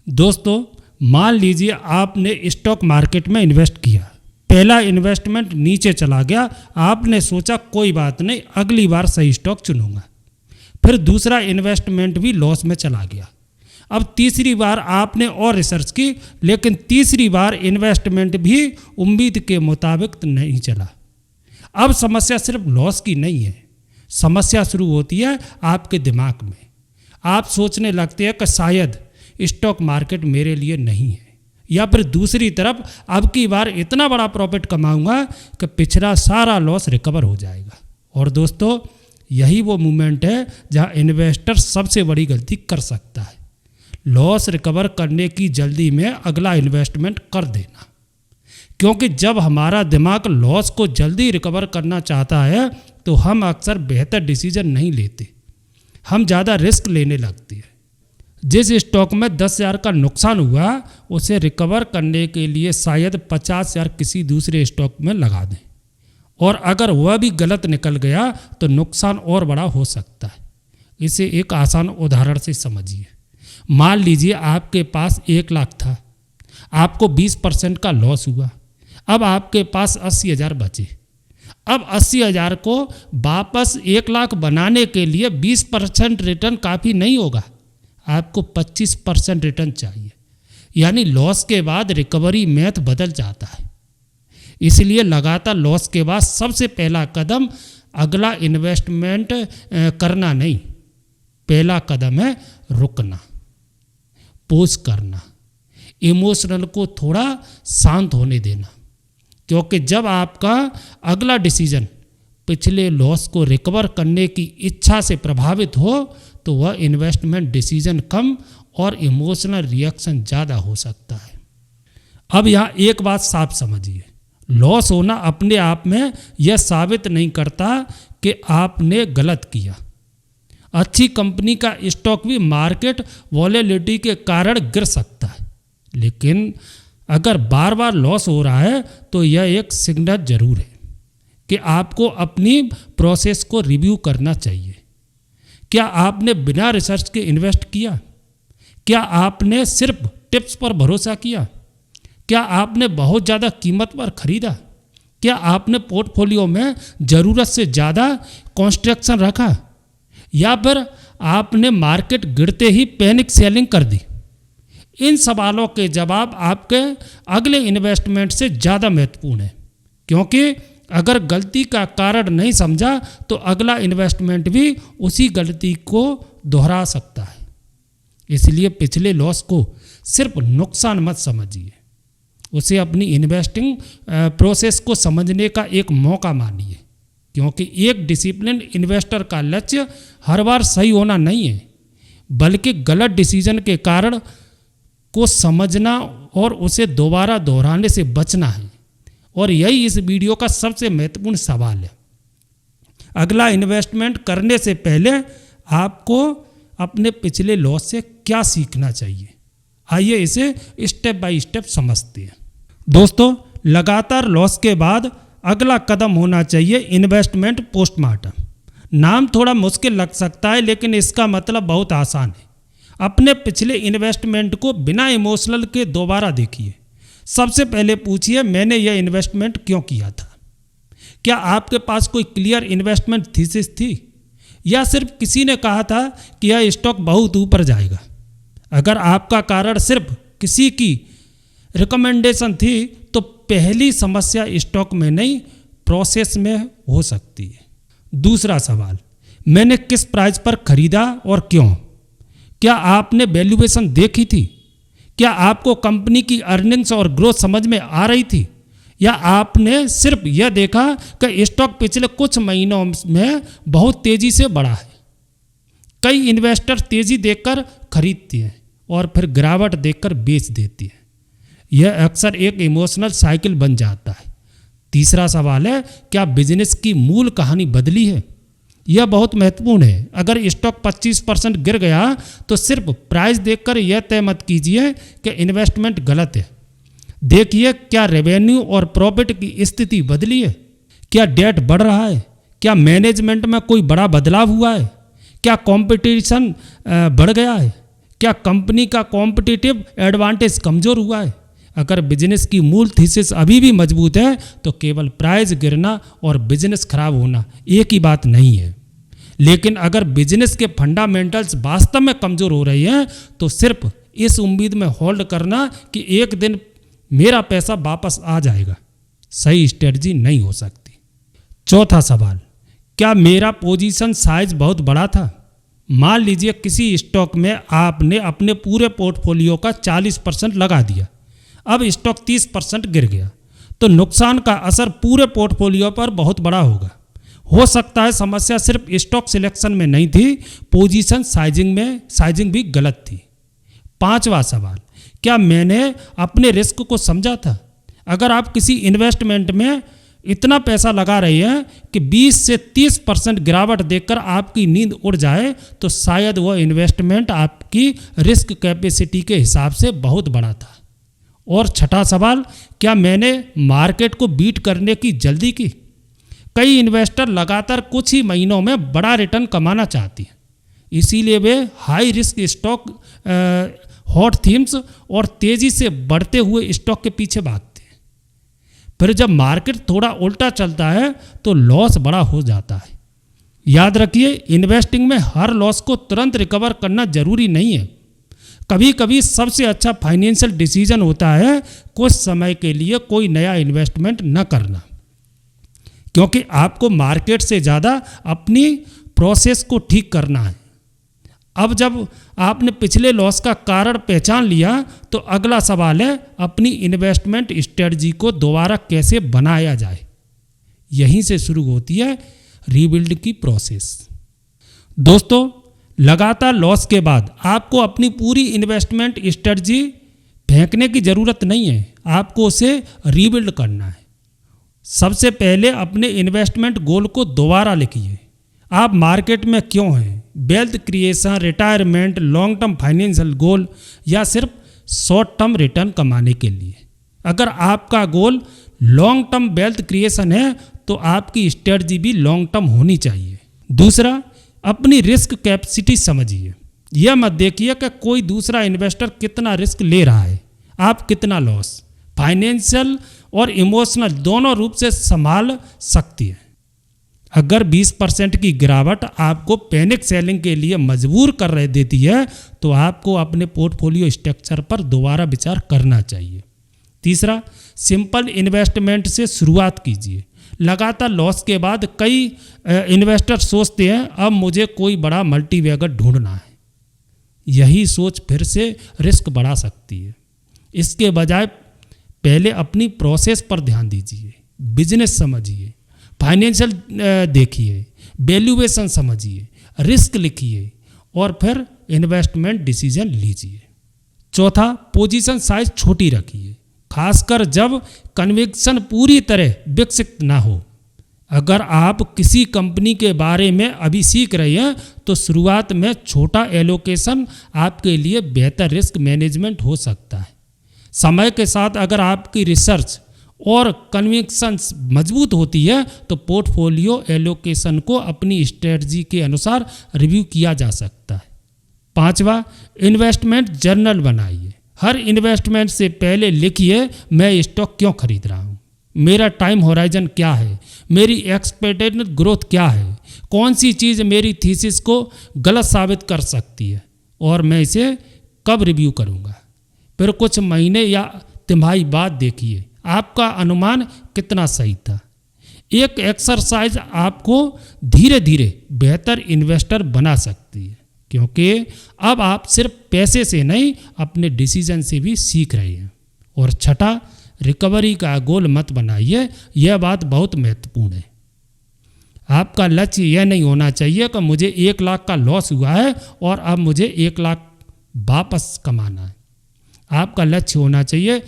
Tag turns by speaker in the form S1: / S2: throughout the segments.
S1: दोस्तों, मान लीजिए आपने स्टॉक मार्केट में इन्वेस्ट किया, पहला इन्वेस्टमेंट नीचे चला गया, आपने सोचा कोई बात नहीं, अगली बार सही स्टॉक चुनूंगा। फिर दूसरा इन्वेस्टमेंट भी लॉस में चला गया। अब तीसरी बार आपने और रिसर्च की, लेकिन तीसरी बार इन्वेस्टमेंट भी उम्मीद के मुताबिक नहीं चला। अब समस्या सिर्फ लॉस की नहीं है, समस्या शुरू होती है आपके दिमाग में। आप सोचने लगते हैं कि शायद स्टॉक मार्केट मेरे लिए नहीं है, या फिर दूसरी तरफ अब की बार इतना बड़ा प्रॉफिट कमाऊंगा कि पिछला सारा लॉस रिकवर हो जाएगा। और दोस्तों, यही वो मोमेंट है जहां इन्वेस्टर सबसे बड़ी गलती कर सकता है, लॉस रिकवर करने की जल्दी में अगला इन्वेस्टमेंट कर देना। क्योंकि जब हमारा दिमाग लॉस को जल्दी रिकवर करना चाहता है तो हम अक्सर बेहतर डिसीजन नहीं लेते, हम ज़्यादा रिस्क लेने लगते हैं। जिस स्टॉक में 10,000 का नुकसान हुआ, उसे रिकवर करने के लिए शायद 50,000 किसी दूसरे स्टॉक में लगा दें, और अगर वह भी गलत निकल गया तो नुकसान और बड़ा हो सकता है। इसे एक आसान उदाहरण से समझिए। मान लीजिए आपके पास 1 लाख था, आपको 20% का लॉस हुआ, अब आपके पास 80,000 बचे। अब 80,000 को वापस 1 लाख बनाने के लिए 20% रिटर्न काफ़ी नहीं होगा, आपको 25% रिटर्न चाहिए। यानी लॉस के बाद रिकवरी मैथ बदल जाता है। इसलिए लगातार लॉस के बाद सबसे पहला कदम अगला इन्वेस्टमेंट करना नहीं, पहला कदम है रुकना, पॉज करना, इमोशनल को थोड़ा शांत होने देना। क्योंकि जब आपका अगला डिसीजन पिछले लॉस को रिकवर करने की इच्छा से प्रभावित हो तो वह इन्वेस्टमेंट डिसीजन कम और इमोशनल रिएक्शन ज़्यादा हो सकता है। अब यहाँ एक बात साफ समझिए, लॉस होना अपने आप में यह साबित नहीं करता कि आपने गलत किया। अच्छी कंपनी का स्टॉक भी मार्केट वॉलेटिलिटी के कारण गिर सकता है, लेकिन अगर बार बार लॉस हो रहा है तो यह एक सिग्नल जरूर है कि आपको अपनी प्रोसेस को रिव्यू करना चाहिए। क्या आपने बिना रिसर्च के इन्वेस्ट किया? क्या आपने सिर्फ टिप्स पर भरोसा किया? क्या आपने बहुत ज़्यादा कीमत पर खरीदा? क्या आपने पोर्टफोलियो में ज़रूरत से ज़्यादा कॉन्स्ट्रक्शन रखा? या फिर आपने मार्केट गिरते ही पैनिक सेलिंग कर दी? इन सवालों के जवाब आपके अगले इन्वेस्टमेंट से ज़्यादा महत्वपूर्ण है, क्योंकि अगर गलती का कारण नहीं समझा तो अगला इन्वेस्टमेंट भी उसी गलती को दोहरा सकता है। इसलिए पिछले लॉस को सिर्फ नुकसान मत समझिए, उसे अपनी इन्वेस्टिंग प्रोसेस को समझने का एक मौका मानिए। क्योंकि एक डिसिप्लिन इन्वेस्टर का लक्ष्य हर बार सही होना नहीं है, बल्कि गलत डिसीजन के कारण को समझना और उसे दोबारा दोहराने से बचना है। और यही इस वीडियो का सबसे महत्वपूर्ण सवाल है। अगला इन्वेस्टमेंट करने से पहले आपको अपने पिछले लॉस से क्या सीखना चाहिए, आइए इसे स्टेप बाय स्टेप समझते हैं। दोस्तों, लगातार लॉस के बाद अगला कदम होना चाहिए इन्वेस्टमेंट पोस्टमार्टम। नाम थोड़ा मुश्किल लग सकता है, लेकिन इसका मतलब बहुत आसान है। अपने पिछले इन्वेस्टमेंट को बिना इमोशनल के दोबारा देखिए। सबसे पहले पूछिए, मैंने यह इन्वेस्टमेंट क्यों किया था? क्या आपके पास कोई क्लियर इन्वेस्टमेंट थीसिस थी, या सिर्फ किसी ने कहा था कि यह स्टॉक बहुत ऊपर जाएगा? अगर आपका कारण सिर्फ किसी की रिकमेंडेशन थी तो पहली समस्या स्टॉक में नहीं, प्रोसेस में हो सकती है। दूसरा सवाल, मैंने किस प्राइस पर खरीदा और क्यों? क्या आपने वैल्यूएशन देखी थी? क्या आपको कंपनी की अर्निंग्स और ग्रोथ समझ में आ रही थी? या आपने सिर्फ यह देखा कि स्टॉक पिछले कुछ महीनों में बहुत तेज़ी से बढ़ा है? कई इन्वेस्टर तेज़ी देखकर खरीदते हैं और फिर गिरावट देखकर बेच देते हैं। यह अक्सर एक इमोशनल साइकिल बन जाता है। तीसरा सवाल है, क्या बिजनेस की मूल कहानी बदली है? यह बहुत महत्वपूर्ण है। अगर स्टॉक 25% गिर गया तो सिर्फ प्राइस देखकर यह तय मत कीजिए कि इन्वेस्टमेंट गलत है। देखिए, क्या रेवेन्यू और प्रॉफिट की स्थिति बदली है? क्या डेट बढ़ रहा है? क्या मैनेजमेंट में कोई बड़ा बदलाव हुआ है? क्या कंपटीशन बढ़ गया है? क्या कंपनी का कॉम्पिटिटिव एडवांटेज कमज़ोर हुआ है? अगर बिजनेस की मूल थीसिस अभी भी मजबूत है तो केवल प्राइस गिरना और बिजनेस खराब होना एक ही बात नहीं है। लेकिन अगर बिजनेस के फंडामेंटल्स वास्तव में कमज़ोर हो रही हैं तो सिर्फ इस उम्मीद में होल्ड करना कि एक दिन मेरा पैसा वापस आ जाएगा सही स्ट्रेटजी नहीं हो सकती। चौथा सवाल, क्या मेरा पोजीशन साइज बहुत बड़ा था? मान लीजिए किसी स्टॉक में आपने अपने पूरे पोर्टफोलियो का 40% लगा दिया, अब स्टॉक 30% गिर गया तो नुकसान का असर पूरे पोर्टफोलियो पर बहुत बड़ा होगा। हो सकता है समस्या सिर्फ स्टॉक सिलेक्शन में नहीं थी, पोजीशन साइजिंग भी गलत थी। पांचवा सवाल, क्या मैंने अपने रिस्क को समझा था? अगर आप किसी इन्वेस्टमेंट में इतना पैसा लगा रहे हैं कि 20 से 30% गिरावट देखकर आपकी नींद उड़ जाए तो शायद वह इन्वेस्टमेंट आपकी रिस्क कैपेसिटी के हिसाब से बहुत बड़ा था। और छठा सवाल, क्या मैंने मार्केट को बीट करने की जल्दी की? कई इन्वेस्टर लगातार कुछ ही महीनों में बड़ा रिटर्न कमाना चाहती हैं, इसीलिए वे high risk stock, hot themes और तेज़ी से बढ़ते हुए स्टॉक के पीछे भागते हैं। फिर जब मार्केट थोड़ा उल्टा चलता है तो लॉस बड़ा हो जाता है। याद रखिए, इन्वेस्टिंग में हर लॉस को तुरंत रिकवर करना जरूरी नहीं है। कभी कभी सबसे अच्छा फाइनेंशियल डिसीजन होता है कुछ समय के लिए कोई नया इन्वेस्टमेंट न करना, क्योंकि आपको मार्केट से ज़्यादा अपनी प्रोसेस को ठीक करना है। अब जब आपने पिछले लॉस का कारण पहचान लिया तो अगला सवाल है अपनी इन्वेस्टमेंट स्ट्रेटजी को दोबारा कैसे बनाया जाए। यहीं से शुरू होती है रीबिल्ड की प्रोसेस। दोस्तों, लगातार लॉस के बाद आपको अपनी पूरी इन्वेस्टमेंट स्ट्रेटजी फेंकने की ज़रूरत नहीं है, आपको उसे रीबिल्ड करना है। सबसे पहले अपने इन्वेस्टमेंट गोल को दोबारा लिखिए। आप मार्केट में क्यों हैं? Wealth creation, retirement, long term financial goal या सिर्फ शॉर्ट टर्म रिटर्न कमाने के लिए? अगर आपका गोल लॉन्ग टर्म वेल्थ क्रिएशन है तो आपकी स्ट्रेटजी भी लॉन्ग टर्म होनी चाहिए। दूसरा, अपनी रिस्क कैपेसिटी समझिए। यह मत देखिए कि कोई दूसरा इन्वेस्टर कितना रिस्क ले रहा है, आप कितना लॉस फाइनेंशियल और इमोशनल दोनों रूप से संभाल सकती है। अगर 20% की गिरावट आपको पैनिक सेलिंग के लिए मजबूर कर रह देती है तो आपको अपने पोर्टफोलियो स्ट्रक्चर पर दोबारा विचार करना चाहिए। तीसरा, सिंपल इन्वेस्टमेंट से शुरुआत कीजिए। लगातार लॉस के बाद कई इन्वेस्टर सोचते हैं अब मुझे कोई बड़ा मल्टीबैगर ढूंढना है। यही सोच फिर से रिस्क बढ़ा सकती है। इसके बजाय पहले अपनी प्रोसेस पर ध्यान दीजिए, बिजनेस समझिए, फाइनेंशियल देखिए, वैल्यूएशन समझिए, रिस्क लिखिए और फिर इन्वेस्टमेंट डिसीजन लीजिए। चौथा, पोजीशन साइज छोटी रखिए, खासकर जब कन्विक्शन पूरी तरह विकसित ना हो। अगर आप किसी कंपनी के बारे में अभी सीख रहे हैं तो शुरुआत में छोटा एलोकेशन आपके लिए बेहतर रिस्क मैनेजमेंट हो सकता है। समय के साथ अगर आपकी रिसर्च और कन्विक्शंस मजबूत होती है तो पोर्टफोलियो एलोकेशन को अपनी स्ट्रेटजी के अनुसार रिव्यू किया जा सकता है। पांचवा, इन्वेस्टमेंट जर्नल बनाइए। हर इन्वेस्टमेंट से पहले लिखिए मैं स्टॉक क्यों खरीद रहा हूँ, मेरा टाइम होराइजन क्या है, मेरी एक्सपेक्टेड ग्रोथ क्या है, कौन सी चीज़ मेरी थीसिस को गलत साबित कर सकती है और मैं इसे कब रिव्यू करूँगा। फिर कुछ महीने या तिमाही बाद देखिए आपका अनुमान कितना सही था। एक एक्सरसाइज आपको धीरे धीरे बेहतर इन्वेस्टर बना सकती है, क्योंकि अब आप सिर्फ पैसे से नहीं अपने डिसीजन से भी सीख रहे हैं। और छठा, रिकवरी का गोल मत बनाइए, यह बात बहुत महत्वपूर्ण है। आपका लक्ष्य यह नहीं होना चाहिए कि मुझे 1 लाख का लॉस हुआ है और अब मुझे 1 लाख वापस कमाना है। आपका लक्ष्य होना चाहिए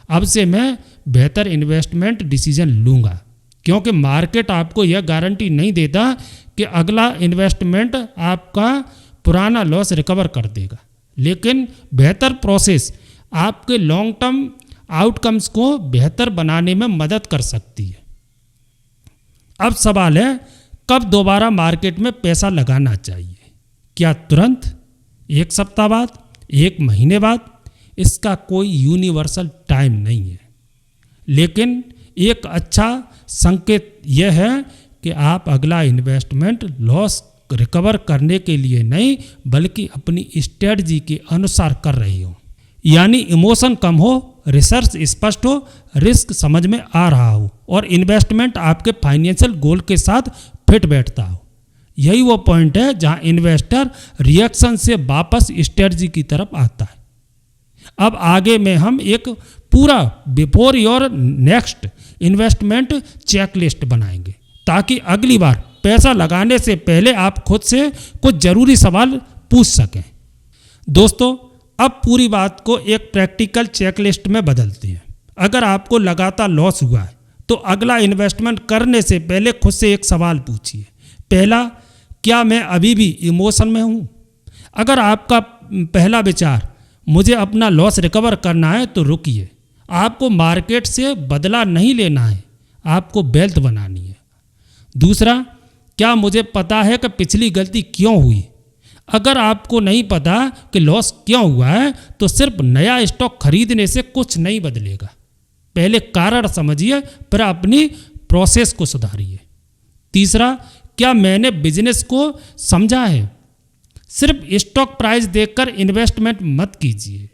S1: अब से मैं बेहतर इन्वेस्टमेंट डिसीजन लूँगा, क्योंकि मार्केट आपको यह गारंटी नहीं देता कि अगला इन्वेस्टमेंट आपका पुराना लॉस रिकवर कर देगा, लेकिन बेहतर प्रोसेस आपके लॉन्ग टर्म आउटकम्स को बेहतर बनाने में मदद कर सकती है। अब सवाल है कब दोबारा मार्केट में पैसा लगाना चाहिए, क्या तुरंत एक सप्ताह बाद, एक महीने बाद, इसका कोई यूनिवर्सल टाइम नहीं है। लेकिन एक अच्छा संकेत यह है कि आप अगला इन्वेस्टमेंट लॉस रिकवर करने के लिए नहीं बल्कि अपनी स्ट्रेटजी के अनुसार कर रही हो। यानी इमोशन कम हो, रिसर्च स्पष्ट हो, रिस्क समझ में आ रहा हो और इन्वेस्टमेंट आपके फाइनेंशियल गोल के साथ फिट बैठता हो। यही वो पॉइंट है जहां इन्वेस्टर रिएक्शन से वापस स्ट्रेटजी की तरफ आता है। अब आगे में हम एक पूरा before your next investment checklist बनाएंगे ताकि अगली बार पैसा लगाने से पहले आप खुद से कुछ जरूरी सवाल पूछ सकें। दोस्तों, अब पूरी बात को एक प्रैक्टिकल चेकलिस्ट में बदलते हैं। अगर आपको लगातार लॉस हुआ है तो अगला इन्वेस्टमेंट करने से पहले खुद से एक सवाल पूछिए। पहला, क्या मैं अभी भी इमोशन में हूँ? अगर आपका पहला विचार मुझे अपना लॉस रिकवर करना है तो रुकिए। आपको मार्केट से बदला नहीं लेना है, आपको वेल्थ बनानी है। दूसरा, क्या मुझे पता है कि पिछली गलती क्यों हुई? अगर आपको नहीं पता कि लॉस क्यों हुआ है तो सिर्फ नया स्टॉक खरीदने से कुछ नहीं बदलेगा। पहले कारण समझिए, फिर अपनी प्रोसेस को सुधारिए। तीसरा, क्या मैंने बिजनेस को समझा है? सिर्फ स्टॉक प्राइस देखकर इन्वेस्टमेंट मत कीजिए।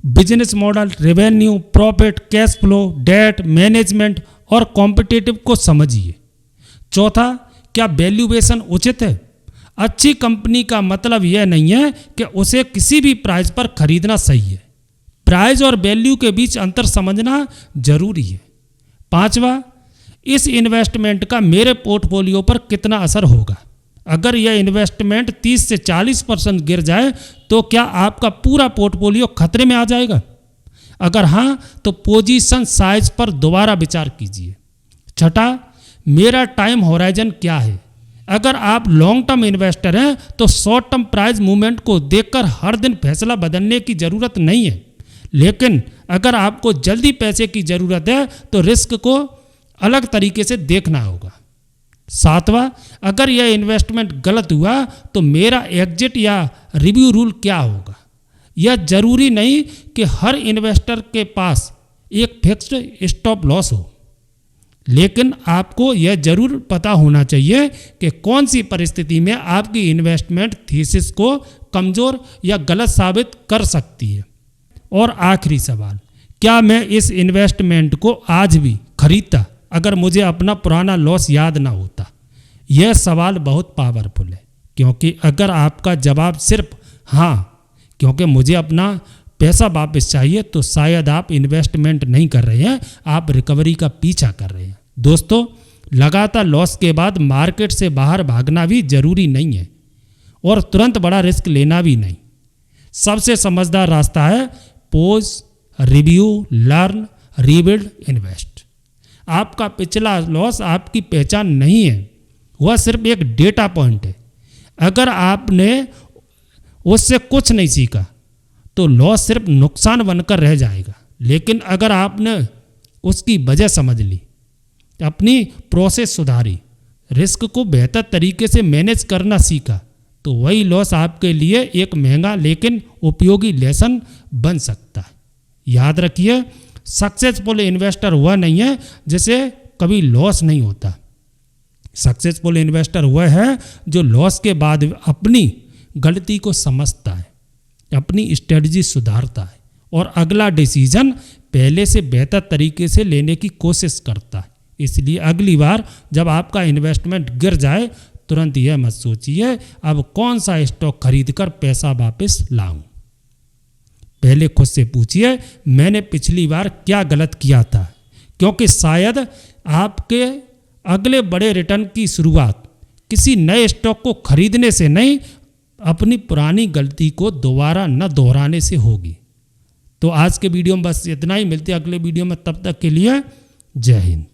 S1: Business model, revenue, profit, cash flow, debt management और कॉम्पिटिटिव को समझिए। चौथा, क्या वैल्यूएशन उचित है? अच्छी कंपनी का मतलब यह नहीं है कि उसे किसी भी प्राइस पर खरीदना सही है। प्राइस और वैल्यू के बीच अंतर समझना जरूरी है। पांचवा, इस इन्वेस्टमेंट का मेरे पोर्टफोलियो पर कितना असर होगा? अगर यह इन्वेस्टमेंट 30 से 40% गिर जाए तो क्या आपका पूरा पोर्टफोलियो खतरे में आ जाएगा? अगर हाँ, तो पोजीशन साइज पर दोबारा विचार कीजिए। छठा, मेरा टाइम होराइजन क्या है? अगर आप लॉन्ग टर्म इन्वेस्टर हैं तो शॉर्ट टर्म प्राइस मूवमेंट को देखकर हर दिन फैसला बदलने की ज़रूरत नहीं है। लेकिन अगर आपको जल्दी पैसे की ज़रूरत है तो रिस्क को अलग तरीके से देखना होगा। सातवां, अगर यह इन्वेस्टमेंट गलत हुआ तो मेरा एग्जिट या रिव्यू रूल क्या होगा? यह जरूरी नहीं कि हर इन्वेस्टर के पास एक फिक्स्ड स्टॉप लॉस हो, लेकिन आपको यह जरूर पता होना चाहिए कि कौन सी परिस्थिति में आपकी इन्वेस्टमेंट थीसिस को कमज़ोर या गलत साबित कर सकती है। और आखिरी सवाल, क्या मैं इस इन्वेस्टमेंट को आज भी खरीदता अगर मुझे अपना पुराना लॉस याद ना होता? यह सवाल बहुत पावरफुल है, क्योंकि अगर आपका जवाब सिर्फ हाँ क्योंकि मुझे अपना पैसा वापस चाहिए तो शायद आप इन्वेस्टमेंट नहीं कर रहे हैं, आप रिकवरी का पीछा कर रहे हैं। दोस्तों, लगातार लॉस के बाद मार्केट से बाहर भागना भी जरूरी नहीं है और तुरंत बड़ा रिस्क लेना भी नहीं। सबसे समझदार रास्ता है pose, review, learn, rebuild, invest. आपका पिछला लॉस आपकी पहचान नहीं है, वह सिर्फ एक डेटा पॉइंट है। अगर आपने उससे कुछ नहीं सीखा तो लॉस सिर्फ नुकसान बनकर रह जाएगा। लेकिन अगर आपने उसकी वजह समझ ली, अपनी प्रोसेस सुधारी, रिस्क को बेहतर तरीके से मैनेज करना सीखा, तो वही लॉस आपके लिए एक महंगा लेकिन उपयोगी लेसन बन सकता है। याद रखिए, सक्सेसफुल इन्वेस्टर वह नहीं है जिसे कभी लॉस नहीं होता। सक्सेसफुल इन्वेस्टर वह है जो लॉस के बाद अपनी गलती को समझता है, अपनी स्ट्रेटजी सुधारता है और अगला डिसीजन पहले से बेहतर तरीके से लेने की कोशिश करता है। इसलिए अगली बार जब आपका इन्वेस्टमेंट गिर जाए तुरंत यह मत सोचिए अब कौन सा स्टॉक खरीदकर पैसा वापस लाऊं। पहले खुद से पूछिए मैंने पिछली बार क्या गलत किया था, क्योंकि शायद आपके अगले बड़े रिटर्न की शुरुआत किसी नए स्टॉक को खरीदने से नहीं, अपनी पुरानी गलती को दोबारा न दोहराने से होगी। तो आज के वीडियो में बस इतना ही, मिलते हैं अगले वीडियो में, तब तक के लिए जय हिंद।